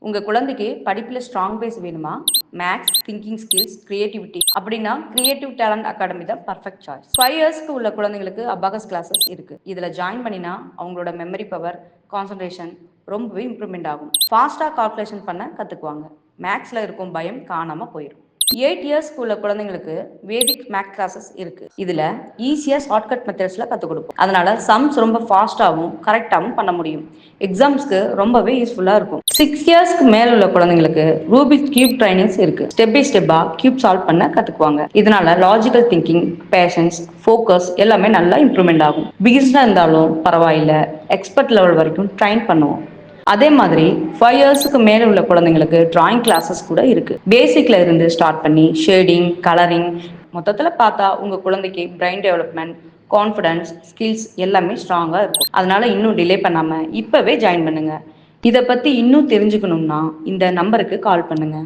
உங்க குழந்தைக்கு படிப்புல ஸ்ட்ராங் பேஸ் வேணுமா? மேக்ஸ், திங்கிங் ஸ்கில்ஸ், கிரியேட்டிவிட்டி அப்படின்னா கிரியேட்டிவ் டேலண்ட் அகாடமி தான் பர்ஃபெக்ட் சாய்ஸ். 5 இயர்ஸ்க்கு உள்ள குழந்தைங்களுக்கு அபாகஸ் கிளாஸஸ் இருக்கு. இதுல ஜாயின் பண்ணினா அவங்களோட மெமரி பவர், கான்சன்ட்ரேஷன் ரொம்பவே இம்ப்ரூவ்மெண்ட் ஆகும். ஃபாஸ்டா கால்குலேஷன் பண்ண கத்துக்குவாங்க. மேக்ஸ்ல இருக்கும் பயம் காணாம போயிடும். 8 இயர்ஸ்க்கு உள்ள குழந்தைங்களுக்கு வேதிக் மேக்ஸ் கிளாஸஸ் இருக்கு. இதுல ஈஸியா ஷார்ட்கட் மெத்தட்ஸ்ல கத்துக் கொடுப்போம். அதனால சம்ஸ் ரொம்ப ஃபாஸ்டாவும் கரெக்டாவும் பண்ண முடியும். எக்ஸாம்ஸ்க்கு ரொம்பவே யூஸ்ஃபுல்லா இருக்கும். 6 இயர்ஸ்க்கு மேல உள்ள குழந்தைங்களுக்கு ரூபிக் கியூப் ட்ரைனிங்ஸ் இருக்கு. ஸ்டெப் பை ஸ்டெப்பா கியூப் சால்வ் பண்ண கத்துக்குவாங்க. இதனால லாஜிக்கல் திங்கிங், பேஷன்ஸ், ஃபோக்கஸ் எல்லாமே நல்லா இம்ப்ரூவ்மெண்ட் ஆகும். பிகினரா இருந்தாலும் பரவாயில்ல, எக்ஸ்பர்ட் லெவல் வரைக்கும் ட்ரைன் பண்ணுவோம். அதே மாதிரி 5 இயர்ஸ்க்கு மேல உள்ள குழந்தைங்களுக்கு டிராயிங் கிளாஸஸ் கூட இருக்கு. பேசிக்ல இருந்து ஸ்டார்ட் பண்ணி ஷேடிங், கலரிங், மொத்தத்துல பார்த்தா உங்க குழந்தைக்கு பிரெயின் டெவலப்மெண்ட், கான்ஃபிடன்ஸ், ஸ்கில்ஸ் எல்லாமே ஸ்ட்ராங்கா இருக்கும். அதனால இன்னும் டிலே பண்ணாம இப்பவே ஜாயின் பண்ணுங்க. இதை பத்தி இன்னும் தெரிஞ்சுக்கணும்னா இந்த நம்பருக்கு கால் பண்ணுங்க.